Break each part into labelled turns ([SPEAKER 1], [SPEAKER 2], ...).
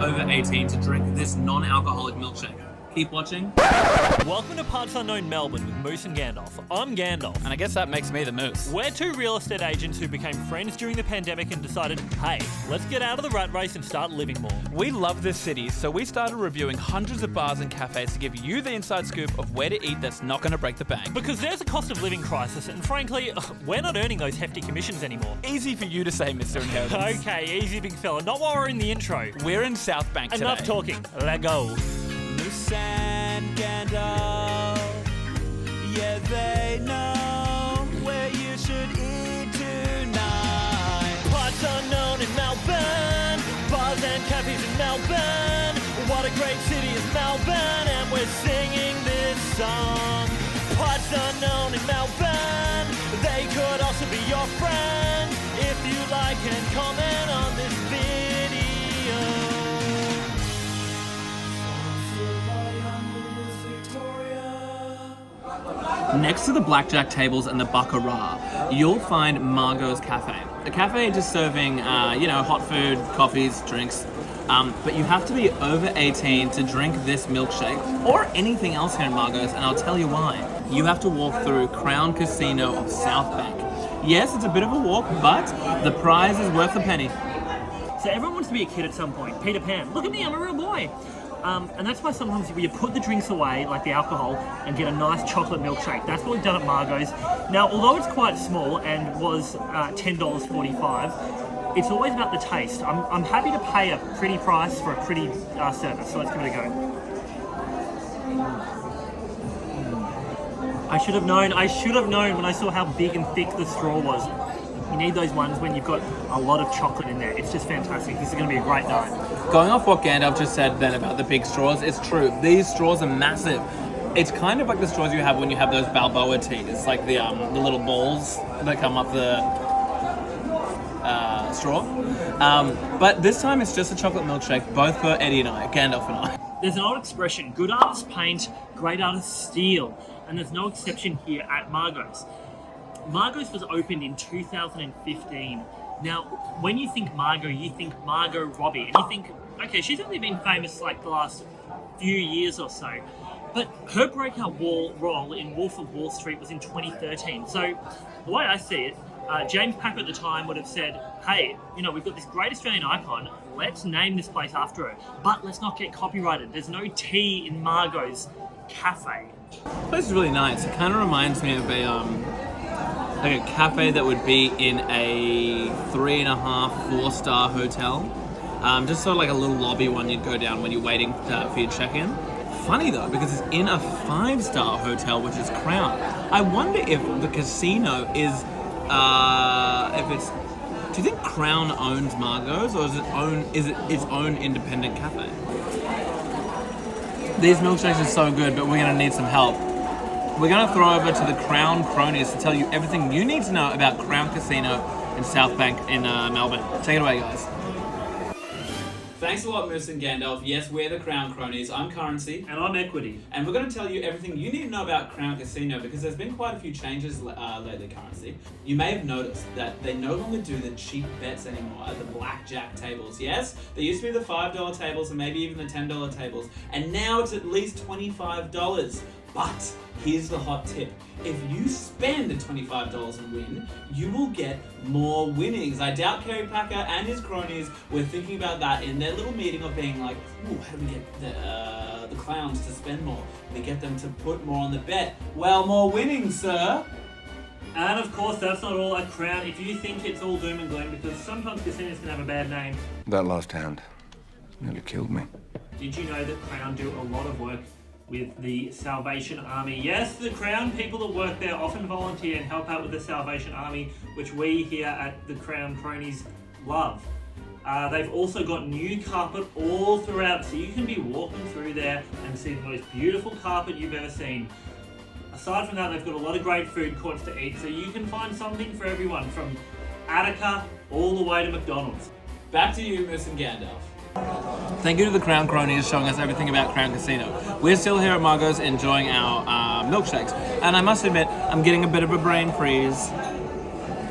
[SPEAKER 1] over 18 to drink this non-alcoholic milkshake. Keep watching.
[SPEAKER 2] Welcome to Parts Unknown Melbourne with Moose and Gandalf. I'm Gandalf.
[SPEAKER 3] And I guess that makes me the Moose.
[SPEAKER 2] We're two real estate agents who became friends during the pandemic and decided, hey, let's get out of the rat race and start living more.
[SPEAKER 3] We love this city, so we started reviewing hundreds of bars and cafes to give you the inside scoop of where to eat that's not going to break the bank.
[SPEAKER 2] Because there's a cost of living crisis, and frankly, we're not earning those hefty commissions anymore.
[SPEAKER 3] Easy for you to say, Mr. Inheritance.
[SPEAKER 2] Okay, easy, big fella. Not while we're in the intro.
[SPEAKER 3] We're in South Bank today.
[SPEAKER 2] Enough talking. Let go.
[SPEAKER 3] Moose and Gandalf, yeah, they know where you should eat tonight.
[SPEAKER 2] Parts Unknown in Melbourne, bars and cafes in Melbourne. What a great city is Melbourne, and we're singing this song. Parts Unknown in Melbourne, they could also be your friends if you like and comment on this video.
[SPEAKER 1] Next to the blackjack tables and the baccarat, you'll find Margos Cafe. A cafe just serving, hot food, coffees, drinks. But you have to be over 18 to drink this milkshake or anything else here in Margos, and I'll tell you why. You have to walk through Crown Casino of South Bank. Yes, it's a bit of a walk, but the prize is worth the penny.
[SPEAKER 2] So everyone wants to be a kid at some point. Peter Pan. Look at me, I'm a real boy. And that's why sometimes you put the drinks away, like the alcohol, and get a nice chocolate milkshake. That's what we've done at Margos. Now, although it's quite small and was $10.45, it's always about the taste. I'm happy to pay a pretty price for a pretty service, so let's give it a go. I should have known when I saw how big and thick the straw was. You need those ones when you've got a lot of chocolate in there. It's just fantastic. This is going to be a great night.
[SPEAKER 1] Going off what Gandalf just said then about the big straws, it's true. These straws are massive. It's kind of like the straws you have when you have those Balboa teas, like the little balls that come up the straw. But this time it's just a chocolate milkshake, both for Eddie and I, Gandalf and I.
[SPEAKER 2] There's an old expression, good artists paint, great artists steal. And there's no exception here at Margos. Margos was opened in 2015. Now, when you think Margot, you think Margot Robbie, and you think, okay, she's only been famous like the last few years or so, but her breakout role in Wolf of Wall Street was in 2013. So, the way I see it, James Packer at the time would have said, hey, we've got this great Australian icon, let's name this place after her, but let's not get copyrighted. There's no T in Margot's Cafe.
[SPEAKER 1] This place is really nice. It kind of reminds me of a cafe that would be in a 3.5, 4-star hotel. Just sort of like a little lobby one you'd go down when you're waiting for your check-in. Funny though, because it's in a 5-star hotel, which is Crown. I wonder if the casino is, do you think Crown owns Margos, or is it its own independent cafe? These milkshakes are so good, but we're gonna need some help. We're going to throw over to the Crown Cronies to tell you everything you need to know about Crown Casino in South Bank in Melbourne. Take it away, guys. Thanks a lot, Moose and Gandalf. Yes, we're the Crown Cronies. I'm Currency.
[SPEAKER 2] And I'm Equity.
[SPEAKER 1] And we're going to tell you everything you need to know about Crown Casino because there's been quite a few changes lately, Currency. You may have noticed that they no longer do the cheap bets anymore at the blackjack tables. Yes, there used to be the $5 tables and maybe even the $10 tables. And now it's at least $25. But here's the hot tip. If you spend $25 and win, you will get more winnings. I doubt Kerry Packer and his cronies were thinking about that in their little meeting of being like, ooh, how do we get the clowns to spend more? We get them to put more on the bet. Well, more winnings, sir.
[SPEAKER 2] And of course, that's not all at Crown. If you think it's all doom and gloom, because sometimes casinos can have a bad name.
[SPEAKER 4] That last hand nearly killed me.
[SPEAKER 2] Did you know that Crown do a lot of work with the Salvation Army? Yes, the Crown people that work there often volunteer and help out with the Salvation Army, which we here at the Crown Cronies love. They've also got new carpet all throughout, so you can be walking through there and see the most beautiful carpet you've ever seen. Aside from that, they've got a lot of great food courts to eat, so you can find something for everyone, from Attica all the way to McDonald's.
[SPEAKER 1] Back to you, Moose and Gandalf. Thank you to the Crown Cronies showing us everything about Crown Casino. We're still here at Margos enjoying our milkshakes, and I must admit, I'm getting a bit of a brain freeze.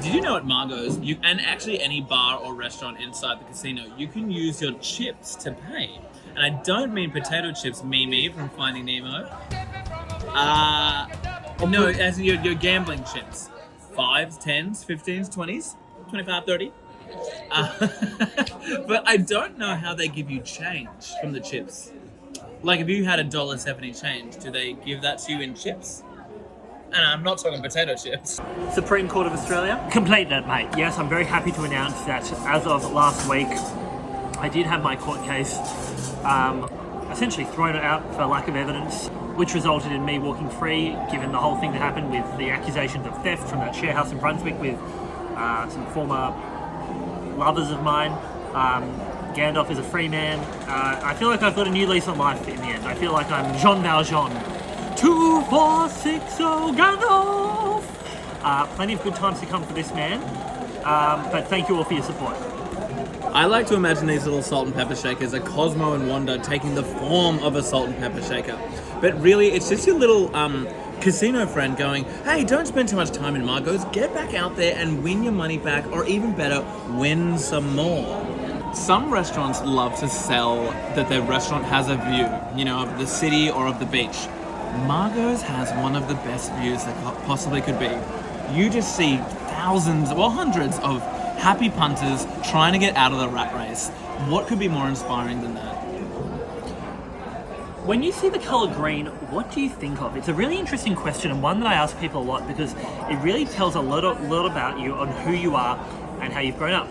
[SPEAKER 1] Do
[SPEAKER 3] Did you know at Margos, and actually any bar or restaurant inside the casino, you can use your chips to pay? And I don't mean potato chips, Mimi from Finding Nemo. No, as in your gambling chips. 5s, 10s, 15s, 20s, 25, 30. But I don't know how they give you change from the chips. Like if you had $1.70 change, do they give that to you in chips? And I'm not talking potato chips.
[SPEAKER 2] Supreme Court of Australia. Complete that, mate. Yes, I'm very happy to announce that as of last week, I did have my court case essentially thrown out for lack of evidence, which resulted in me walking free, given the whole thing that happened with the accusations of theft from that share house in Brunswick with some former lovers of mine. Gandalf is a free man. I feel like I've got a new lease on life in the end. I feel like I'm Jean Valjean. 2460 Gandalf! Plenty of good times to come for this man, but thank you all for your support.
[SPEAKER 3] I like to imagine these little salt and pepper shakers are Cosmo and Wanda taking the form of a salt and pepper shaker. But really, it's just your little casino friend going, hey, don't spend too much time in Margos, get back out there and win your money back, or even better, win some more. Some restaurants love to sell that their restaurant has a view, of the city or of the beach. Margos has one of the best views that possibly could be. You just see thousands, well, hundreds of happy punters trying to get out of the rat race. What could be more inspiring than that?
[SPEAKER 2] When you see the colour green, what do you think of? It's a really interesting question, and one that I ask people a lot because it really tells a lot about you on who you are and how you've grown up.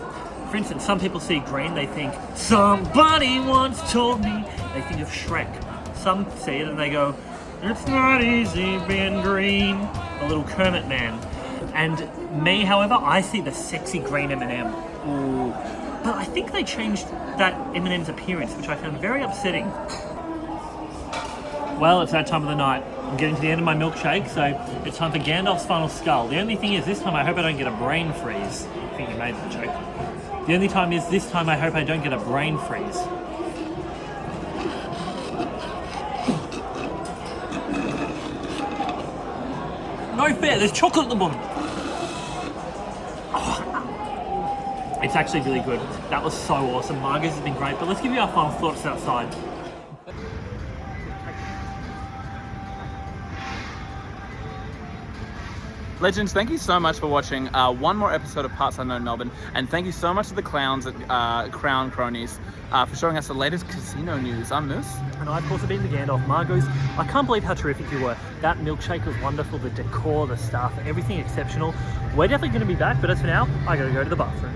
[SPEAKER 2] For instance, some people see green, they think, somebody once told me. They think of Shrek. Some see it and they go, it's not easy being green. The little Kermit man. And me, however, I see the sexy green M&M. Ooh. But I think they changed that M&M's appearance, which I found very upsetting. Well, it's that time of the night. I'm getting to the end of my milkshake, so it's time for Gandalf's final skull. The only thing is, this time I hope I don't get a brain freeze. I think you made that joke. The only time is, this time I hope I don't get a brain freeze. No fair, there's chocolate at the bottom. Oh. It's actually really good. That was so awesome. Margos has been great, but let's give you our final thoughts outside.
[SPEAKER 3] Legends, thank you so much for watching one more episode of Parts Unknown Melbourne, and thank you so much to the clowns at Crown Cronies for showing us the latest casino news. I'm Moose.
[SPEAKER 2] And I've also been the Gandalf. Margos, I can't believe how terrific you were. That milkshake was wonderful, the decor, the staff, everything exceptional. We're definitely going to be back, but as for now, I gotta go to the bathroom.